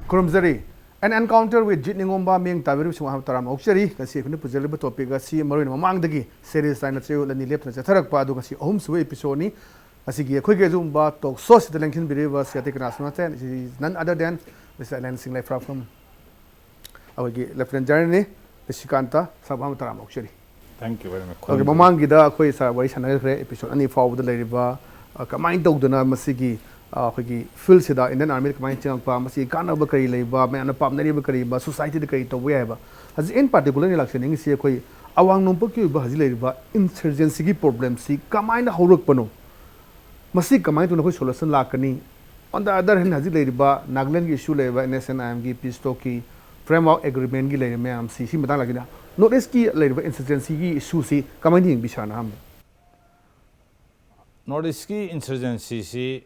Kurumzari, an encounter with Jit Ningomba Ming Taviru Suham Taram Oxeri, Kasi Puzeliba topic, Sea Marine Mamangdagi, series Dina Trail and Lip Tarak Padu, Kasi Homes Way Episode, Asiki, quick Zumba, talk sauce the Lincoln River, Siatic National, is none other than Mr. Lansing LAIPHRAKPAM. I will give Lieutenant General NISHIKANTA, Sabam Taram Oxeri. Thank you very much. Okay, Mamangida, Quasa, Way Sanare episode, any forward the Ladiva, Kamai Dogdana Masigi. Full sida Indian Army Kamai Chang Pharmacy, Kana Bakari Labor, Man of Pamnari Bakari, Society the Creator, wherever. As in particular election in Siakoi, Awang Numpoki Bahazileva, insurgency problems, see Kamai Horuk Pano. Masi Kamai to know solution Lakani. On the other hand, Hazileba, Naglan issue labor, NSNIMG, Pistoki, framework agreement, Gilay, Mam, see Simadalagina. No risky labor insurgency issue, Kamani Bishanam. No risky insurgency.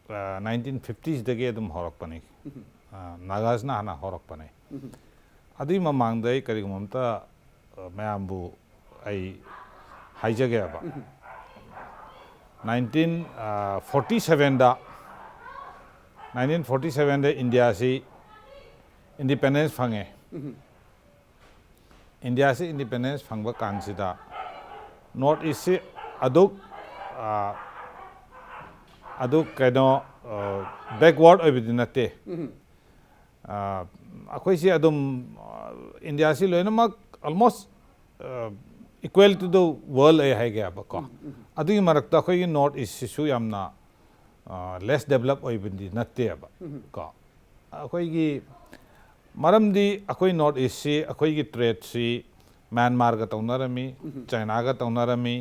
1950s dagi adum horak pani nagas na hana horak pani adi mamang dai karigumamta mayambu ai haijage aba 1947 da India si independence phange India si independence phangba kansida north east si aduk adu kaino backward obidinate akhoi si adum India si loinamak almost equal to the world ai hai ga ba ko adu marakta akhoi north east su yamna less develop obindi natte ba ko akhoi gi maramdi akhoi north east si akhoi gi trade si Myanmar ga taunarami China ga taunarami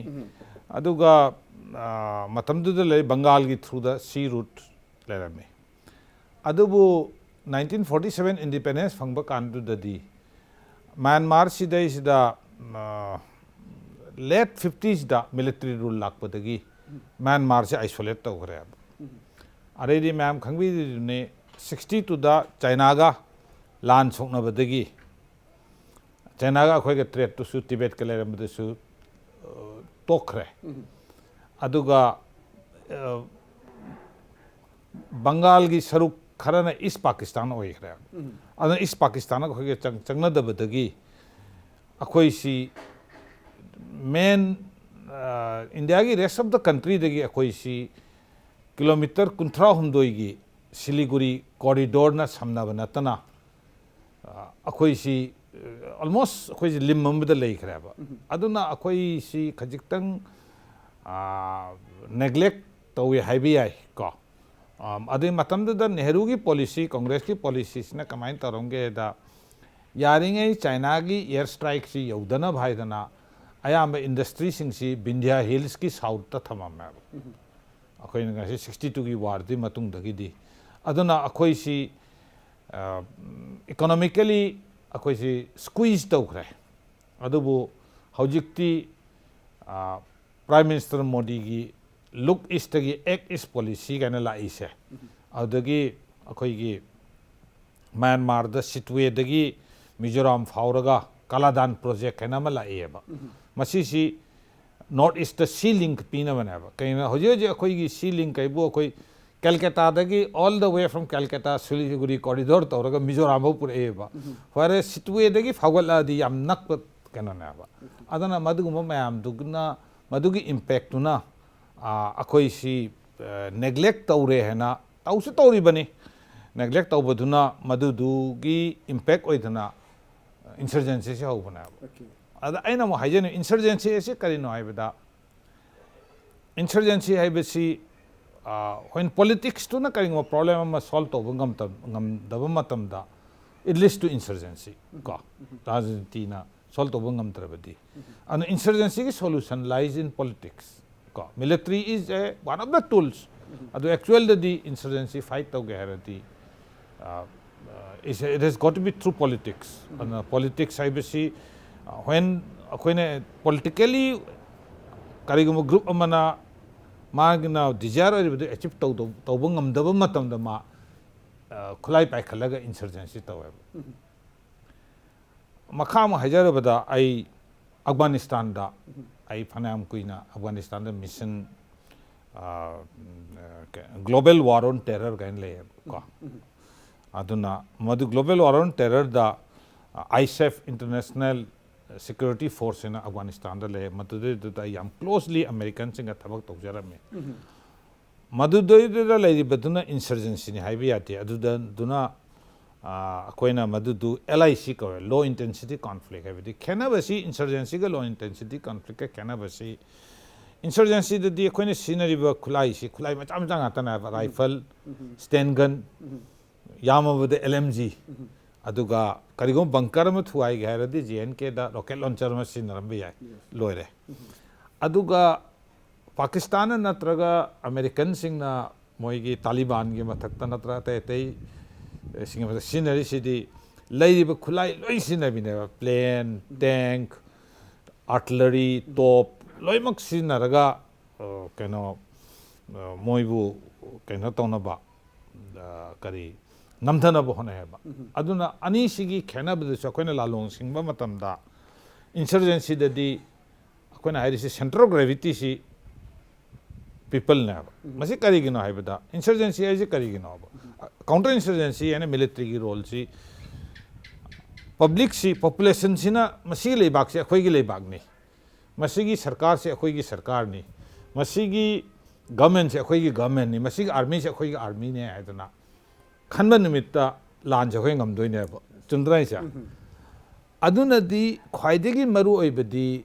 aduga matamduda lay Bengal gi through the sea route lerame adubu 1947 independence phangba kandu dadi Myanmar sidai sida late 50s da military rule lakpadagi Myanmar se isolate tawre are di ma'am khangbi ne 62 da China ga lan sokna badagi China ga khoi ga trade to su Tibet ka leram da su tokre aduga Bengal gi saruk kharana East Pakistan oikhra adana East Pakistan ko ge changna dabadagi akhoi si main India gi rest of the country dagi akhoi si kilometer kunthra humdoi gi Siliguri corridor na samna banatana akhoi si almost akhoi si limmam da leikhra ba aduna akhoi si khajiktang neglect tawi haibi ko adi matamda da Nehru ki policy Congress ki policies na kamain taronge da yaringe China ki air strike si yaudana bhaidana ayamba industry sing si Vindhya Hills ki south ta thamam akhoi na 62 ki war di matung dagi di aduna akhoi si economically akhoi si squeeze tawkhre adubu hojikti Prime Minister Modi ki look east ki act east policy kana la ise adagi akhoi gi Myanmar da sitwe dagi Mizoram fauraga Kaladan project kana mala eba masi si north east the sea link pina banaba kaina hoje je akhoi gi sea link kai bo akhoi Calcutta dagi all the way from Calcutta Siliguri corridor tawraga Mizoram pur eba whereas sitwe dagi fagala di yam nak kana na ba adana maduguma mayam dugna madugi impact na akhoi si neglect tawre hena tawsu tawri bani neglect tawbaduna madudugi impact oidana insurgency se hobana ada aina mo haijene insurgency se karino haibada insurgency haibasi when politics to na karingo problem ma solve to ngam daba matamda it leads to insurgency ka rajniti na solve to ngam trabadi and insurgency ki solution lies in politics ka military is one of the tools adu actual the insurgency fight to garati it has got to be through politics and politics ibc when akoine politically karigum group amana magna desire achieve to ngam daba matamda ma khulai pai khalaga insurgency tawe makam hajarabada ai Afghanistan da ai phanam kuina Afghanistan da mission global war on terror gain le ko aduna madu global war on terror da ISAF international security force in Afghanistan da le madu da yam closely American singa thabak tawjarame madu da le baduna insurgency ni haibi ati aduda duna akoina madu du LIC ko low intensity conflict haibi kenabasi insurgency ga low intensity conflict ka kenabasi insurgency di akoina scenery ba khulai ma cham chang atana rifle stand gun yamabud LMG aduga karigom bunker ma thuai ga radi JNK da rocket launcher ma sinarambe yai loire aduga Pakistan natraga American singna moigi Taliban gi mathakta natra te singa scenery city lairiba khulai loi sinabine plane tank artillery top loimak sinaraga keno moibu keno tonaba kari namdhanaba honayaba aduna ani sigi khenabadu sakoina lalong singba matamda insurgency dadi akoina hairisi center of gravity si people naba masi karigino haibada insurgency ai karigino counter insurgency and military ki role si public si population sina masi leibak se akhoi gi leibak ni masi gi sarkar se akhoi gi sarkar ni masi gi government se akhoi gi government ni masi gi army se akhoi gi army ne aidana khanba nimitta lan je khoi ngam doine ba chundrai sa aduna di khwaidegi maru oibadi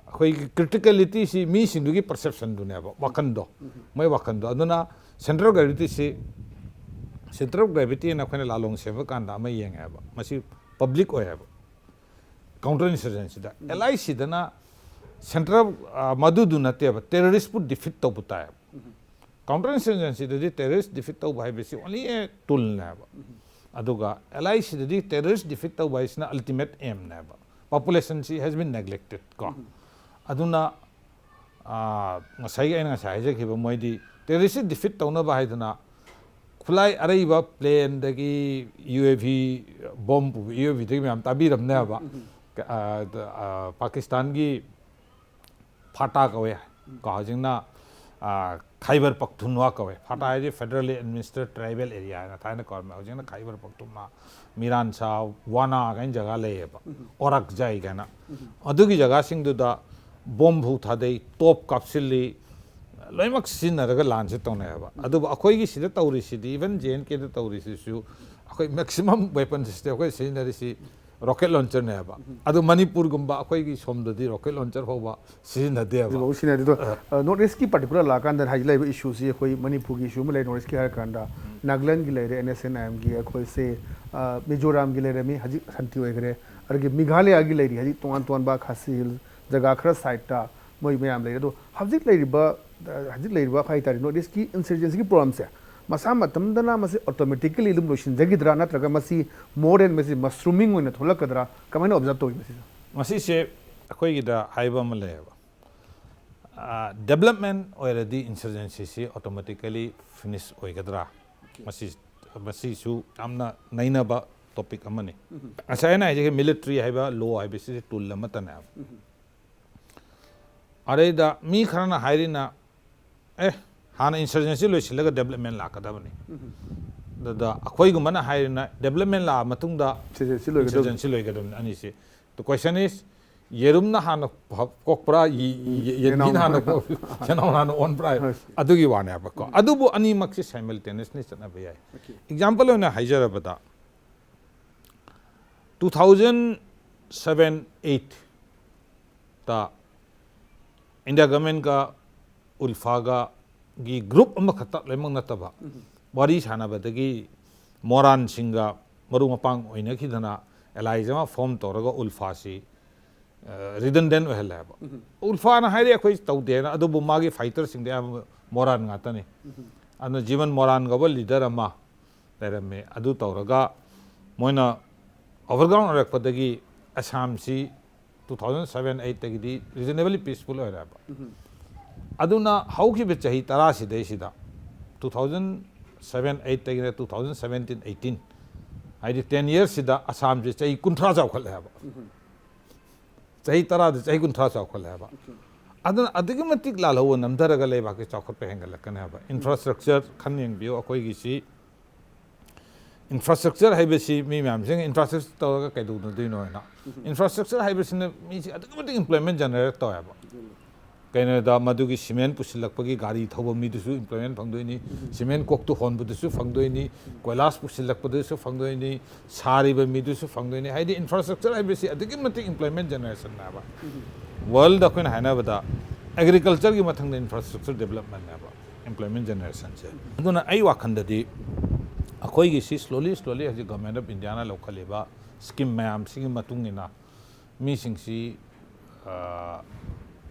akhoi criticality si mi sindugi perception dune ba wakando mai wakando aduna center of gravity si center of gravity na khone lalong se ba kanda mai yeng ba masi public oya ba counter insurgency da LIC da na center of madu du na te ba terrorist put defeat to buta counter insurgency da terrorist defeat to bai basi only a tool na ba aduga LIC da terrorist defeat to bai is na ultimate aim na ba population has been neglected ko aduna ngasai ai ngasai je ki ba moi di terrorist defeat to na ba haidana khulai araiba plane dagi UAV bomb UAV dagi mam tabiram na ba Pakistan gi phata kawe ka jingna Khyber Pakhtunkhwa kawe phata ai federally administered tribal area na thaina kor ma jingna Khyber Pakhtunkhwa Miran Sa Wana gain jaga le ba orak jai gana adugi jaga sing du da bomb bhu thadei top kapsili loimak sinaraga lanse tone ba adu akhoi gi sida tawri sidi even JNK da tawri su akhoi maximum weapon system akhoi sinari si rocket launcher ne ba adu Manipur gumba akhoi gi somda di rocket launcher hoba sinna de ba bo sinna do not risky particular la kan da hajlai ba issue si akhoi Manipur gi issue ma lai no risky har kan da Nagaland gi lai re NSNM gi akhoi se Mizoram gi lai re mi haji santi oi gre argi Meghalaya gi lai ri haji ton ba khasi jaga khara side ta moi mayam lai do hajik lai ri ba hajik lai ba khai tari no risky insurgency ki problem se masa matamdana masi automatically ilum lotion jagidra natraga masi more and masi mushrooming oina tholakadra kamana observe toy masi se akhoi gi da haiba ma le ba development already insurgency si automatically finish oigadra masi su amna naina ba topic amane asaina je military haiba law haiba si tool lama tana are da mi kharana hairina hana insurgency lo silaga development la kadabani da akhoi gumana hairina development la matungda insurgency lo gadam ani se the question is yerum na hana kokpra yen hana chana on price adugi wane ba ko adubu ani maksi simultaneously chana ba yai example ona haijara bata 2007-8 ta India government ka ulfaga gi group amma khata lemang nataba bari sana badagi moran singa maru mapang oina khidana Elijah ma form toraga ulfasi redundant ohela ba ulfa na haire akhoi tawde na adu magi fighter sing de moran ngata ni anu jivan moran ga leader ama terame adu toraga moina overground rak padagi Assam si 2007-8 tagidi reasonably peaceful era ba aduna how ki be chahi tara si de sida 2007-8 tagina 2017-18 haidi 10 years sida Assam je chahi kunthra jaw khal ba chahi tara de chahi kunthra jaw khal ba aduna adigi matik lal ho namdaraga le ba ke chawkhat pe hengal kan ba infrastructure khan yeng bio akoi gi si infrastructure haibasi mi myam sing infrastructure to ka du do no na infrastructure haibasi na mi adu employment generate to ba kaina da madugi cement pusilakpagi gari thoba mi du employment phangdoini cement kok tu hon bu du phangdoini koilas pusilakpadu su phangdoini sari ba mi du phangdoini haidi infrastructure haibasi adu employment generation na ba world da koina hana bada agriculture gi mathang infrastructure development na ba employment generation se aduna ai wakhanda di akoi gi si slowly as the government of India na lokaleba scheme mayam sing matung ina mi sing si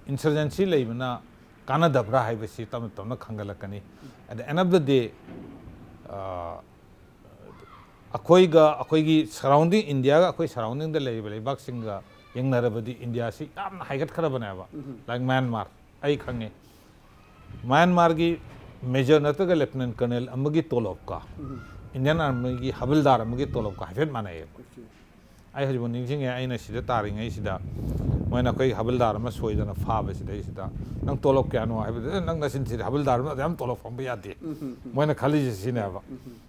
insurgency leibna kana dabra haibasi tam na khangalakani at the end of the day akoi gi surrounding India ga akoi surrounding the leibak singa yengnarabadi India si yam haigat kharabana ba like Myanmar ai khange Myanmar gi major nataga lieutenant colonel amagi tolop ka Indian army gi havildar amagi tolop ka hafet mana ye ai hajibon ningjing ai na sida taring ai sida moina koi havildar ma soidana fa ba sida sida nang tolop kya no habi nang na sin sida havildar ma yam tolop fam ya de moina khali sina ba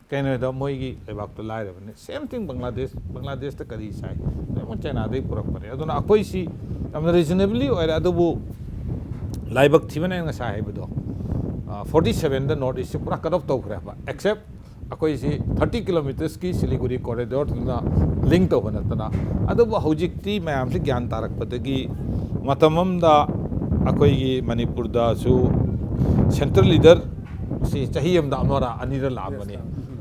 kaino da moi gi lebak to lai ba same thing Bangladesh ta kari sai mo China dei purak pare aduna akoi si am reasonably or adubu laibak thibana nga sai ba do 47 the north east pura cut off to khra ba except akoi si 30 kilometers ki Siliguri corridor na link to bana tana adu hojik ti mayam se gyan tarak padagi matamam da akoi gi Manipur da su central leader si chahiyam da amara anira la bani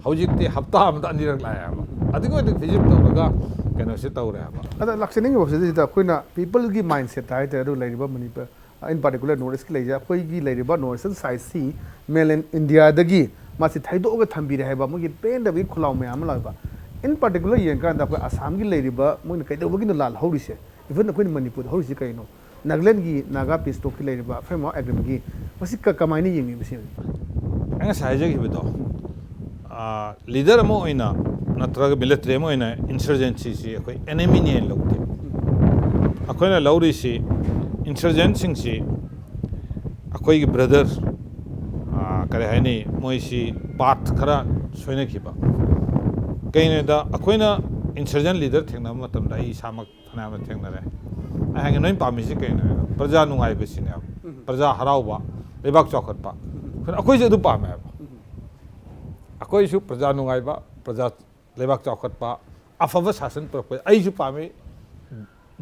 hojik ti hafta am da anira la ya adu ko visit to ga kano se to ra ba ada lakshaning of se da koina people gi mindset hai te ru lai ba Manipur in particular notice ki leja koi gi leiriba northern side si mainland India dagi masi thaido ga thambi re ba mugi pen da bi khulaw me am la ba in particular yen kan da Assam gi leiriba mu ne kaido gi la hori se even koi Manipur hori se kaino Nagaland gi naga peace talk ki leiriba femo agreement gi masi ka kamaini yengi bisi anga saija gi bedo leader mo oina natra military mo oina insurgency si koi enemy ne lokte akoina lauri si insurgent sing si akoi gi brother kare haini moi si path khara soina khiba kaine da akoina insurgent leader thengna matam da I samak thana ma thengna re ai hang noi pa mi si kaine praja nungai be sin ya praja harau ba lebak chokhat pa khun akoi se du pa ma akoi su praja nungai ba praja lebak chokhat pa afava shasan par ai su pa me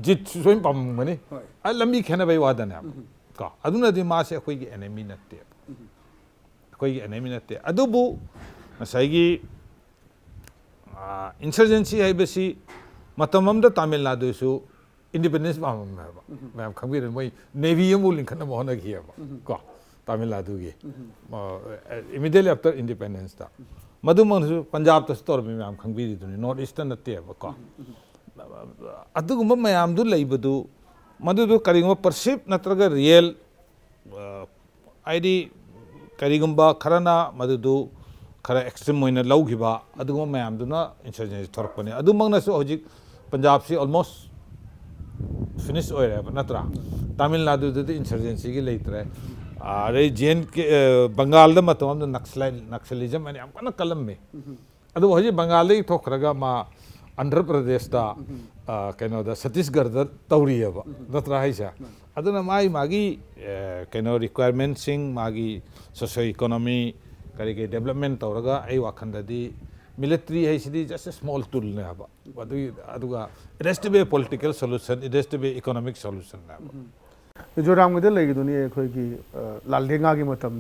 Jit soin pam mani ai lambi khena bai wadana ka aduna di ma se khoi gi enemy natte khoi gi enemy natte adubu sai gi insurgency hai besi matamam da Tamil Nadu su independence ba ma khangbi moi navy yam link khana mo na gi ba ka Tamil Nadu gi immediately after independence da madumang su Punjab ta store mi am khangbi di north eastern natte ba ka adugumba mayam du leibadu madu karigumba perceive natraga real id karigumba kharana madu khara extreme moina lawgiba adugumba mayam du na insurgency thorpani adumangna su hojik Punjab si almost finish oire natra Tamil Nadu du insurgency gi leitre are jain ke Bengal da matam naxalism ani am kana kalam me adu hoji Bengal dei thokraga ma Andhra Pradesh da kaino da Chhattisgarh da tauriya ba natra haisa aduna mai magi kaino requirement sing magi socio economy kari ke development tauraga ai wakhanda di military haisidi just a small tool ne ba aduga it has to be a political solution it has to be economic solution na ba Joram gade lagi duni khoi gi laldenga gi matam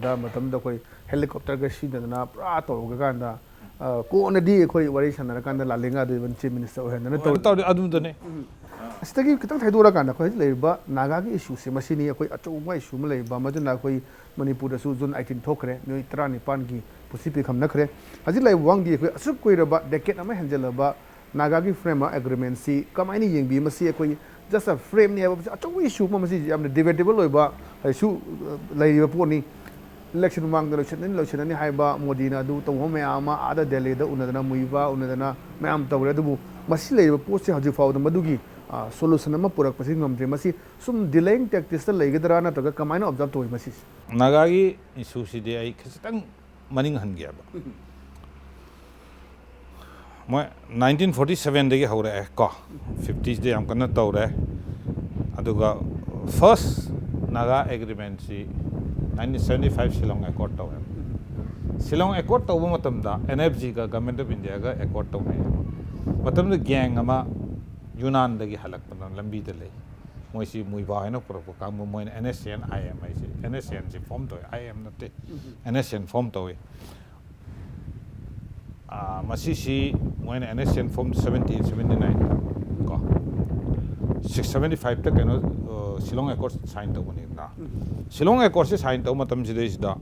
da khoi helicopter ga shi na pra to ga ganda ko na di khoi wari sanara kan da lalenga du ban chief minister ohen na to adum done astagi kitang thaidura kan da khoi leiba naga gi issue se masini khoi achu ma issue ma leiba maduna khoi Manipur da su zone 18 thokre noi 39 gi pusipi kham nakhre haji lai wang di khoi asuk koi ra ba decade ama henjela ba naga gi frame agreement si kamaini yengbi masi khoi just a frame ni ba achu issue ma masi am debatable loiba issue leiba poni election mang the election ni haiba modina du to me ama ada delhi da unadana muiba unadana me am tawre du masi le post haji faud madugi solution ma purak pasi ngamtre masi sum delaying tactics ta legadra na to kamaina observe to masi nagagi issue si de ai khitang maning han gya ba moi 1947 degi hore ko 50s de am kana tawre aduga first naga agreement si 1975 Shillong Accord tawre Shillong Accord tawba matamda NFG ga government of India ga accord tawne matamda gang ama Yunnan dagi halakpana lambi de lei moi si mui ba na pro ka mo moi NSN IM ai si NSN si form to IM nate NSN form to masi si moi NSN form 1779 ko 675 ta kano Shillong Accord sign to ni na Shillong Accord si sign to matam si is da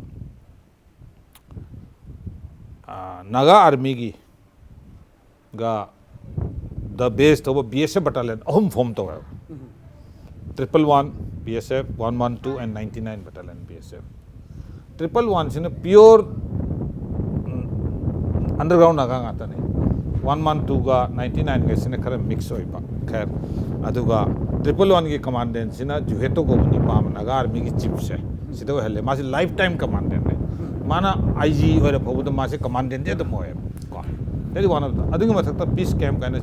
Naga army gi ga the base to BSF battalion form to 111 BSF 112 and 99 battalion BSF 111 sin pure underground naga ngata ne 112 ga 99 ga sin khara mix oi ba khair aduga 111 gi commandant sin juheto go ni pam naga army gi chief se sido hele ma lifetime commandant ne mana IG ore phobu da ma se commandant je da moy ko that is one of the aduga mathakta peace camp kind of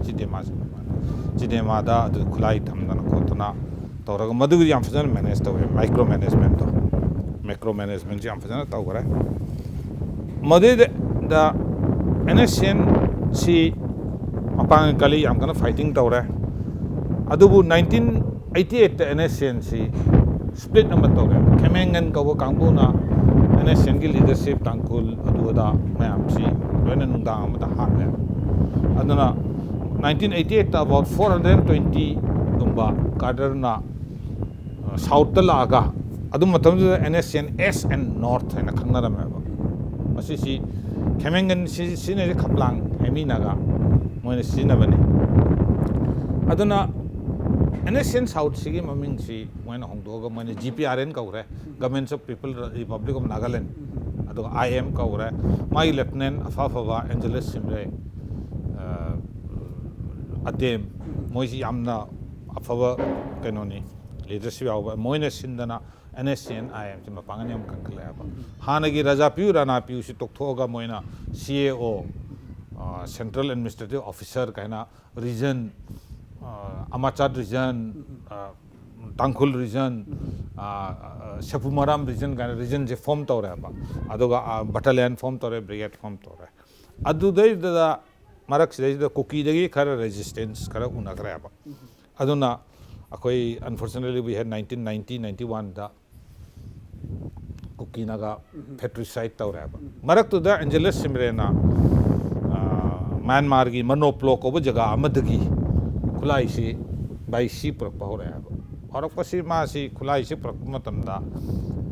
chidema da adu khulai thamdana khotna tawraga madugi yam fazana manage tawe micro management to macro management yam fazana tawra made the NSN si apang kali yam kana fighting tawra adubu 1988 NSN si split number tawra kemengan kawa kangpuna NSN ki leadership tangkul aduda mayam si loina nungdang amata hat aduna 1988 about 420 gumba cadre na south ta laga adu matam NSN S and north na khangna ma ba masi si kemengan si ne khaplang hemi naga moine si na bani aduna NSN south sigi maming si moine hongdoga moine GPRN ka ure government of people republic of Nagaland adu IM ka ure my lieutenant afafa Angeles Simre adem moisi amna afawa kanoni leadership awa moine sindana NSN IM ti mapangan yam kankla ba hanagi raja piu rana piu si tokthoga moina CAO central administrative officer kaina region Amachad region Tangkhul region Shapumaram region kaina region je form tawra ba adoga battalion form tawre brigade form tawre adu dai da marak sidai da cookie dagi khara resistance khara unakra ba aduna akoi unfortunately we had 1991 da cookie naga patricide tawra ba marak tu da Angeles Simrena Myanmar gi Manoplo ko ba jaga amadagi khulai si by si prak pa hore ba arak pasi ma si khulai si prak matam da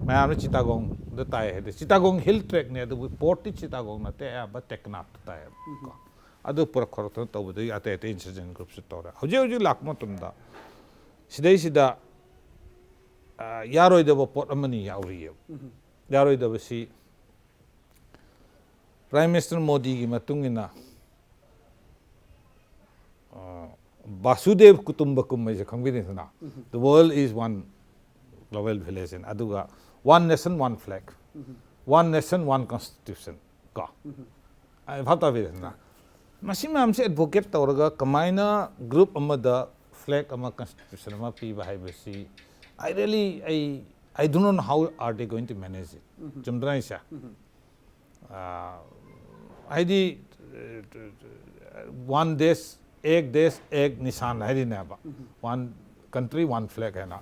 mayam Chittagong da tai he Chittagong hill trek ne da port Chittagong na te ba teknap tai ko adu pura khorto tawdu ate insurgent groups tawra hoji lakma tumda sidai sida yaroi da pot amani yauri yaroi da si Prime Minister Modi gi matungina Vasudev Kutumbakum is a combination. The world is one global village and aduga one nation one flag one nation one constitution ka I bhata vedna masima amse advocate tawraga kamaina group amada flag ama constitution ama pi bahai basi I really I do not know how are they going to manage it chumdra isha I di one ek nisan hai na ba one country one flag hai na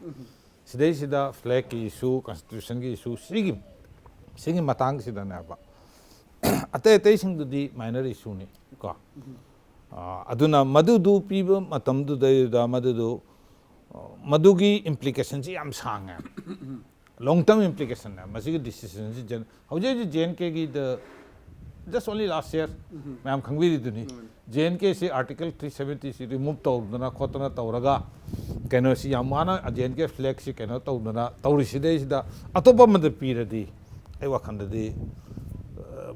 sidai sida flag ki issue constitution ki issue sigi matang sida na ba ate sing di minor issue ni ka aduna madudu piba matamdu da madugi implications yam sang long term implication na masigi decisions jen hoje JNK gi the just only last year I am khangbi duni JNK se article 370 se remove tawdana khotana tawraga keno si yamana JNK flag si keno tawdana tawri sidai sida atopa mad piradi ai wakhanda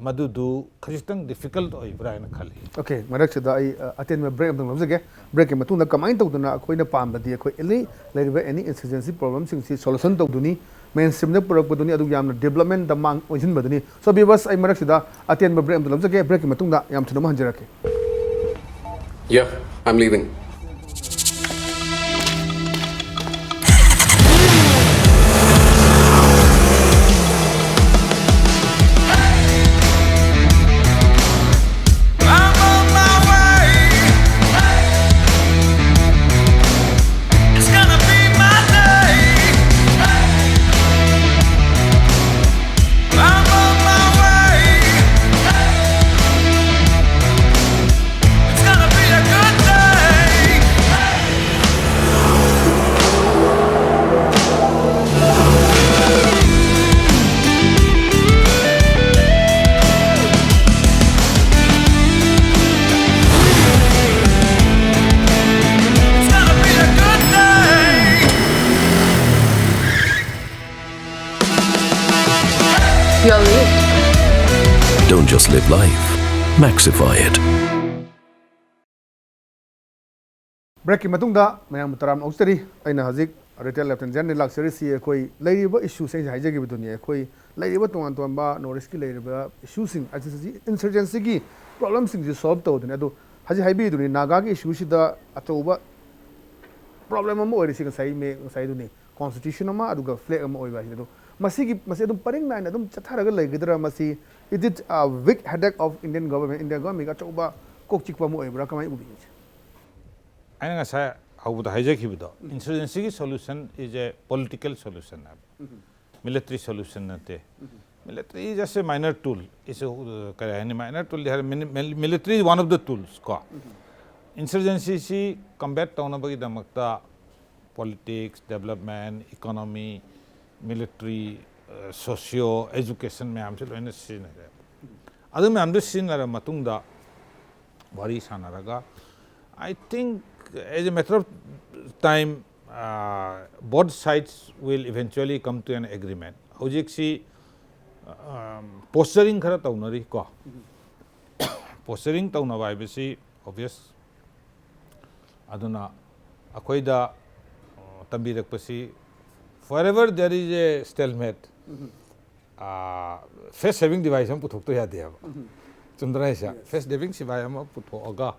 madudu khajitang difficult oi brain khali okay marak sida ai aten me break dum lobjage break ma tuna kamai tawduna akoina pambadi akoi eli leriba any emergency problem sing si solution tawduni mainstream ne purak baduni adu yamna development da mang oisin baduni so bi bas ai marak sida aten me break dum lobjage break ma tuna yam thuna ma hanjarake Yeah, I'm leaving. You're late. Don't just live life, maxify it. Break की मतुंग दा मयाम तराम औस्तरी अइना हजिक retail lieutenant general luxury सी कोई लेरिबा issue से हाइजेगी बिदुनिया कोई लेरिबा तोंगान तोंबा north की लेरिबा issue सिंग अजि insurgency की problem सिंग जी solve तौदने अदो हजि हाइबी दुनी नागा की इशू सिदा अतोबा प्रॉब्लम अमा ओइरिसि गसाई मे गसाई दुनी कॉन्स्टिट्यूशन अमा अदुगा फ्लैग अमा ओइबा हिदो मसी अदुम परिंग नाइन अदुम चथारगा लेगिदरा मसी it is a big headache of Indian government का चौबा कोक चिकपा मो ओइबरा कमाई उबि I think insurgency solution is a political solution. Military solution nate. Military is just a minor tool. It's a minor tool. Military is one of the tools. Insurgency si combat tauna bagi damakta politics, development, economy, military, socio, education में हमसे लोगों ने scene है. अदु में हमसे scene है मतुंग दा वारी साना रगा. I think as a matter of time, both sides will eventually come to an agreement. Hojik si posturing khara taunari ko. Posturing tauna vai besi obvious. Aduna akoi da tambirak pasi wherever there is a stalemate, face saving device हम पुथोक तो याद है अब. चुंदरा ऐसा face saving सिवाय हम पुथो होगा.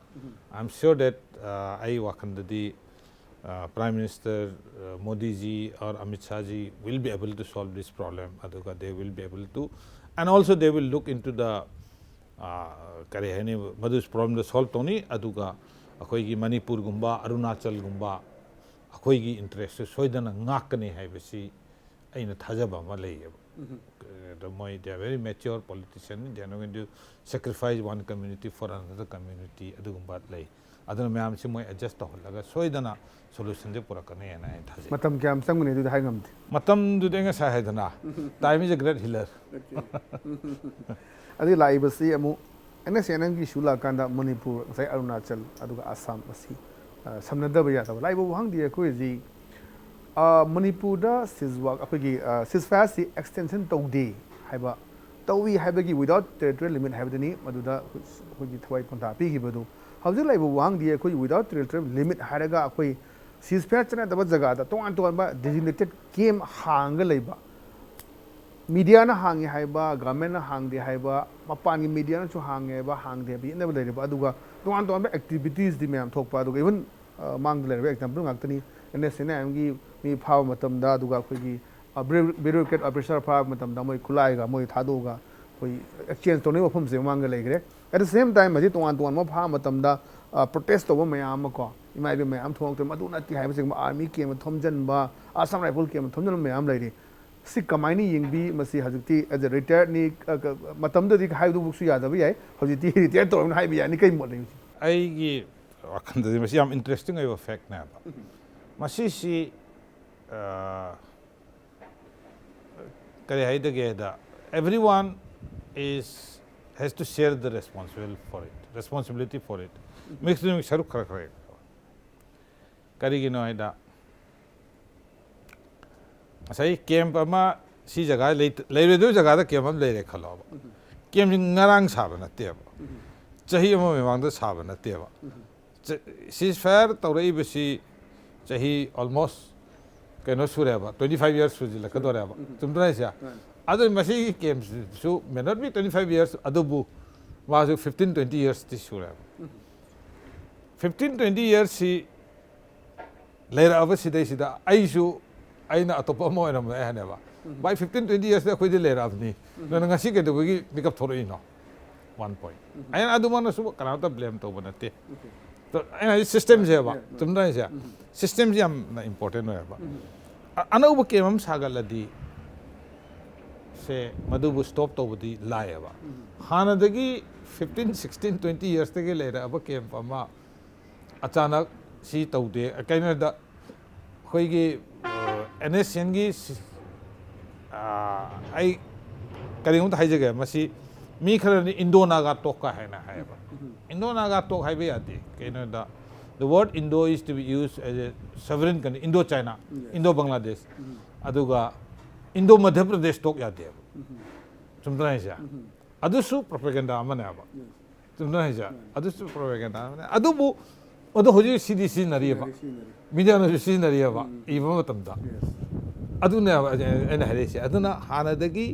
I'm sure that I वाकंददी Prime Minister Modi ji or Amit Shah ji will be able to solve this problem. Aduga they will be able to, and also they will look into the kare है ने मधुस problem the solve तो नहीं अदुगा अकोई की मणिपुर गुम्बा अरुणाचल गुम्बा अकोई की interest सोइदना नाक नहीं है वैसी ऐन थाजा बामा ले ये the moi they are very mature politician. They are not going to sacrifice one community for another community अदुगुम्बा ले अदुना मैं आमचे moi adjust हो लगा सोइदना solution जे पूरा करने है ना है थाजे मतम क्या हम संग ने दु हाई गमते मतम दु देंगे साहेदना time is a great healer अदि लाइबसी अमु एने सेनंग की शुला कांदा मणिपुर सै अरुणाचल अदुगा आसाम असी समनदब या तब लाइबो वहां दिए कोई जी मणिपुर दा सिजवा अखोगी सिजफायर सी एक्सटेंशन तौदे हाइबा तौवी हाइबगी विदाउट टेरिटोरियल लिमिट हाइबदनी मदुदा अखोगी थवाई पंता पीगिबदु हौजे लाइबो वहां दिए कोई विदाउट टेरिटोरियल लिमिट हाइरगा अखोई सिजफायर चना दब जगह दा तोंगान तोंगान डेजिग्नेटेड गेम हांग लेबा मीडिया ना हांगे हाइबा गवर्नमेंट ना हांगदे हाइबा मपान की मीडिया ना चो हांगे बा हांगदे बि नेबल लेबा अदुगा तोंगान तोंगान एक्टिविटीज दि मैम थोकपा अदुगा इवन मांग लेबा एग्जांपल ngakतनी एनएसएन की मी फाव मतम दा अदुगा अखोगी ब्यूरोक्रेट ऑफिसर फाव मतम दा मोय खुलाइगा मोय थादोगा कोई एक्सचेंज तोने मफम से मांग लेगरे एट द सेम टाइम मजी तोंगान तोंगान म फा मतम दा प्रोटेस्ट तोबो मयाम को इमाइबे मयाम थोंगते मदु नति हाइबसे आर्मी के म थोमजनबा आसाम राइफल के म थोमजन मयाम लेरि सी कमाइनी यिंगबी मसी हजुक्ति एज अ रिटायर्ड नि मतम ददि हाइदु बुक्सु यादब याय हजुति रिटायर तोरन हाइबि यानि कै मोद लेउसी आइगी वखंददि मसी याम इंटरेस्टिंग अइबा फैक्ट ना बा मसी सी करे हाइदगे दा everyone has to share the responsibility for it mix में शरुक खर खरे करिगी नो हाइदा सही कैंप अमा सी जगह ले दो जगह दा कैंप हम ले रे खलो कैंप ngarang साब नते चही अमा मेवांग दा साब नते ceasefire तौरई बसी चही almost कैनो सुरेबा 25 years सुजी लकदोरेबा तुमरा से अदर मसी कैंप सु may not be 25 years अदबु वाजु 15-20 years ति सुरेबा 15-20 years si later aba sidai sida aisu aina atopa mo ena ma hane ba by 15-20 years da khoi de later abni na ngasi ke do gi pick up thoroi no one point aina adu mana su kana ta blame to banate to aina system je ba tumna je system je am na important no ba ana uba ke mam sagal ladi se madu bu stop to budi lai ba hana dagi 15-16-20 years te ge later aba ke ma achanak si taude kaina da khoi gi NSN gi ai kari ngun thai jage masi mi khara ni Indo Naga talk ka hai na hai ba Indo Naga talk hai be ati kaina da the word Indo is to be used as a sovereign country Indo China Indo Bangladesh aduga Indo Madhya Pradesh talk ya de chumdra ja adu su propaganda amane ba chumdra ja adu su propaganda amane adu bu odo hoji CDC nari ba media no CDC nari ba iba matam da aduna ena harese aduna hanadagi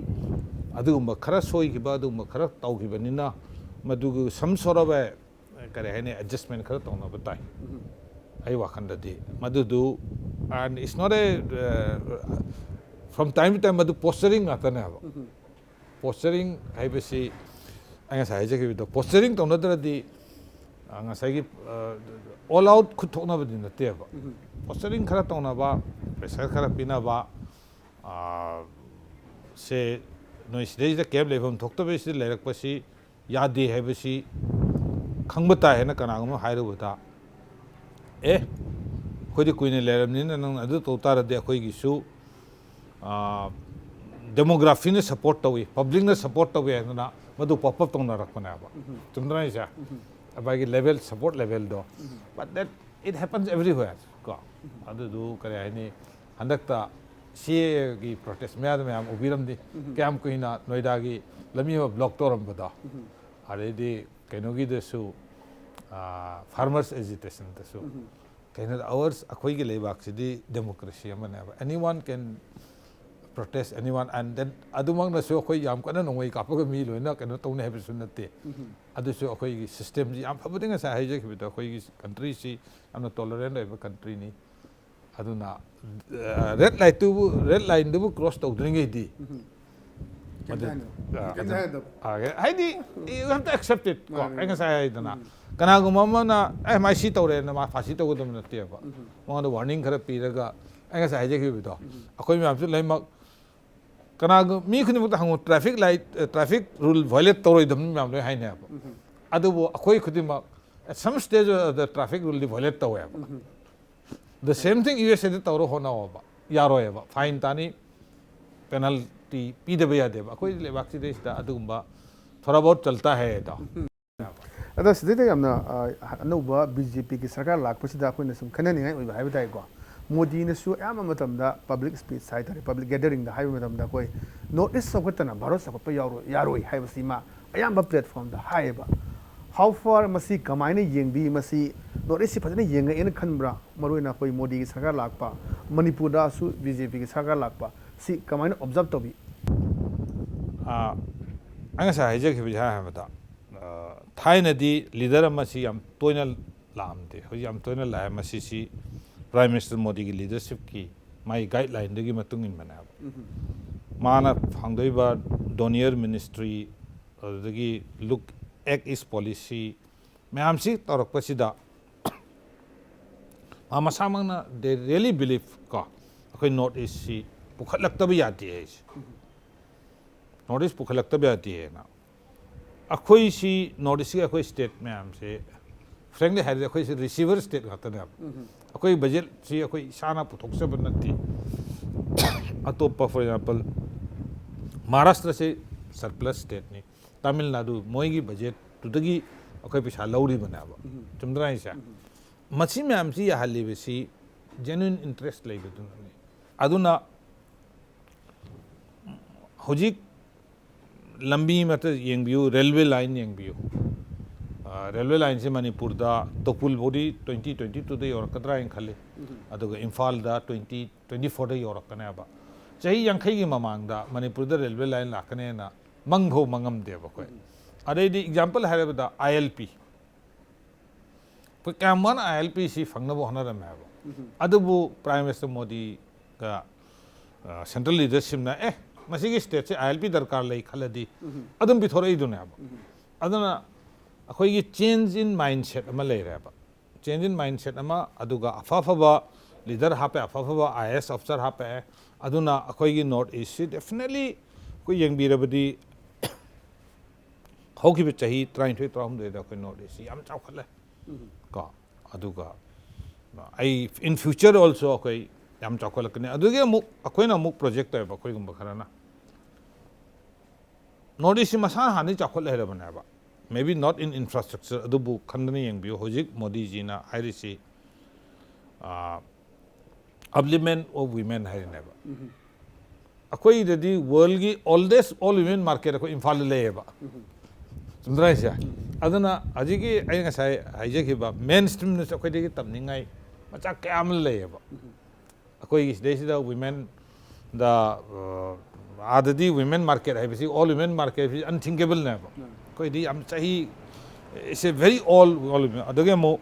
adugumba khara soi ki ba adugumba khara tau ki banina madugu some sort of a kare hene adjustment khara tawna batai ai wakhanda di madudu and it's not a from time to time madu posturing atana ba posturing hai besi anga sai je ki do posturing tawna dra di anga sai ki all out khut thokna ba din te ba posturing khara tawna ba pressure khara pina ba se noi sidai da cab levom thokta be si lerak pasi yadi hai besi khangbata hai na kana ngam hairu bata khodi kuine leram ni na nang adu to tar de khoi gi su demography ne support tawi public ne support tawi na madu pop up tong na rakna ba tumdra isa about level support level do but that it happens everywhere ko adu do kare ai ni handakta CA ki protest me am ubiram di kam koina noida gi lami ma block toram bada are di kainogi de su farmers agitation de su kaina ours akhoi gi lebak sidi democracy amane anyone can protest anyone and then adumang na so khoi yam kana nongoi ka pa mi loina kaino tone have sunate adu so khoi gi system ji am phabudinga sa haije ki bita khoi gi country si amna tolerant eba country ni aduna red line du cross to dringi di haidi you have to accept it ko enga sai dana kana gu mama na mai si tore na ma phasi to gudum na te ba mo da warning khara pi raga enga sai je ki bi to akoi mi am su laimak kana gu mi khuni mu hangu traffic light traffic rule violate toroi dum mi am le hai ne ba adu bo akoi khudi ma at some stage the traffic rule violate to ya the same thing USA de tawro hona hoba yaro eba fine tani penalty pidebe ya deba koi le baksi de sta adumba thoda bahut chalta hai da ada sidai amna anuba BJP ki sarkar lakpasida khoina sum khanani ngai oi hai bai ko Modi ne su ama matam da public speech site public gathering da hai matam da koi notice sakatana bharat sakapa yaro hai basima ayamba platform da hai ba how far masi kamaina yengbi masi notice phajana yenga en khanbra maroina koi Modi ki sarkar lakpa Manipur da su BJP ki sarkar lakpa si kamaina observe to bi anga sa haije ki bija ha mata thaina di leader masi yam toina lamde ho yam toina la masi si Prime Minister Modi ki leadership ki my guideline degi matung in mana mana phangdoi ba Donier ministry degi look act is policy मैम सी तौरक पसीदा मसामंगना they really believe का अखोई notice सी पुखलकता भी आती है notice पुखलकता भी आती है ना अखोई सी notice की अखोई state में हमसे frankly है अखोई सी receiver state होता है अखोई budget सी अखोई शाना पुथोक से बनती अतोपा for example महाराष्ट्र से surplus state नहीं तमिलनाडु मोई की budget तुदगी अखोई पिछा लौरी बनावा चुमद्रा इसा मची में हमसी या हाली बेसी genuine interest ले बेतुन अदुना होजिक लंबी मत यंगबियो रेलवे लाइन यंगबियो रेलवे लाइन से मणिपुर दा तोपुल बोडी 2022 दे और कदरा इन खाले अदुगा इम्फाल दा 2024 दे और कने बा चाही यंखई की ममांग दा मणिपुर दा रेलवे लाइन लाकने ना मंगभो मंगम दे बकोय अरे दी एग्जांपल है बता ILP क्या मन ILPC फंगना वो हना रहा है अदबु प्राइम मिनिस्टर मोदी का सेंट्रल लीडरशिप ना मसी की स्टेट से ILP दरकार ले खलदी अदम भी थोड़ा ही दुनिया अब अदना अखोई चेंज इन माइंडसेट अमा ले रहा है चेंज इन माइंडसेट अमा अदुगा अफाफबा लीडर हापे अफाफबा IAS ऑफिसर हापे अदुना अखोई नॉर्थ ईस्ट से डेफिनेटली कोई यंग बीरबदी होगी चाहिए ट्राइन थे ट्राउम दे कोई नॉर्थ ईस्ट याम चावखले का अदुगा आई इन फ्यूचर ऑल्सो कोई याम चावखलकने अदुगे अमुक अखोइना अमुक प्रोजेक्ट है अखोई गुम्बा खराना नॉर्थ ईस्ट मसान हानि चावखल है बनेबा may be not in infrastructure अदुबु खंदने यंगबियो होजिक मोदी जी ना हाइरिसी अपलिमेंट ऑफ वीमेन हाइनेबा अखोई ददी वर्ल्ड की ओल्डेस्ट ऑल वीमेन मार्केट अखोई इम्फाल लेबा चुमद्राइसे अदना अजिगी आई ngасai हाइजेखिबा मेन स्ट्रीम ने अखोई देगी तमनिंगाई मचा क्याम लेबा अखोई देसिदा वीमेन द आददी वीमेन मार्केट है बेसी all women market is unthinkable नेबा कोई दी हम चाहिए इट्स ए वेरी ऑल अदगे मो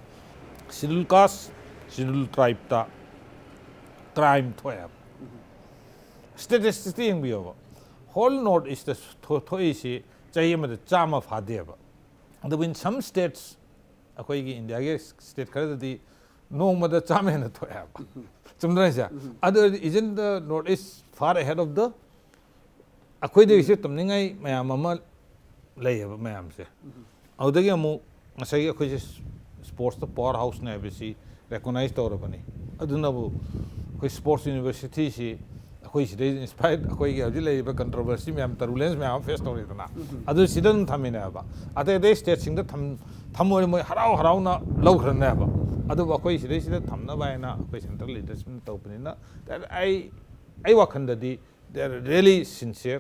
शेड्यूल कास्ट शेड्यूल ट्राइब ता क्राइम थोया स्टैटिस्टिक्स यंग बियो होल नॉर्थ ईस्ट थोइसी चाहिए मत चामा फादेबा अदब इन सम स्टेट्स अखोई की इंडिया के स्टेट खरददी नो मद चामे न थोया चुमद्राइसा अदर इजन the North East far ahead of the अखोई देसे तमनिंगाई मयाम अमा लेब मैम से अदगे अमु ngасai अखोई स्पोर्ट्स द पावर हाउस ने बेसी रिकॉग्नाइज तौरबनी अदुनबु कोई स्पोर्ट्स यूनिवर्सिटी सी अखोई सिदे इंस्पायर्ड अखोई के हजि लेब कंट्रोवर्सी मैम टर्बुलेंस मैम फेस तौरेदना अदु सिदन थमिनेबा अते दे स्टेट सिंग द थमोय मोय हराव हराव ना लौखरनेबा अदु अखोई सिदे सिदे थमना बायना अखोई सेंट्रल लीडरशिप तौपनिना दैट आई वखंददी दे आर रियली सिंसियर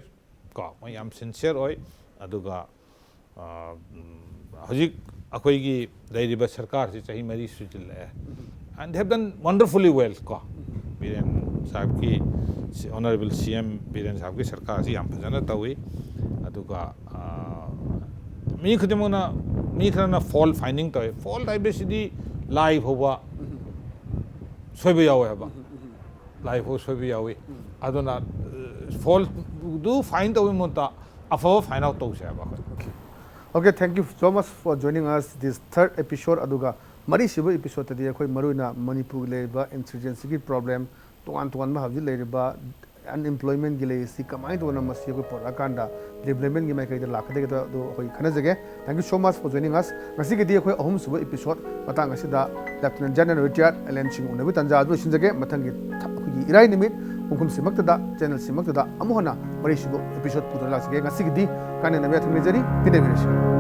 को मैम सिंसियर ओय अदुगा हजिक अखोई की सरकार से चाही मरी सुजिल है and have done wonderfully well को बीरेन साहब की ऑनरेबल CM बीरेन साहब की सरकार से याम फजना तवी अदुगा मी खुदमना मी खरना फॉल्ट फाइंडिंग तवे फॉल्ट हाइबेसिदी लाइव होबा सोइबे यावे हबा लाइव हो सोइबे यावे अदुना फॉल्ट डू फाइंड तवे मोता अफो फाइंड आउट तौसे हबा Okay, thank you so much for joining us this third episode aduga mari sibu episode tadi akhoi maruina Manipur leba insurgency ki problem toan ma habji leba unemployment gi le si kamai to na masi ko pora kanda development gi mai kai da lakhade ga do akhoi khana jage thank you so much for joining us ngasi gi di akhoi ahum sibu episode matang asida Lieutenant General Richard Allen Singh unabu tanja adu sin jage matang gi akhoi irai nimit pungkum simak da channel simak da amuhana mari sibu episode pudra la sige ngasi gi di kana na me thang jari pide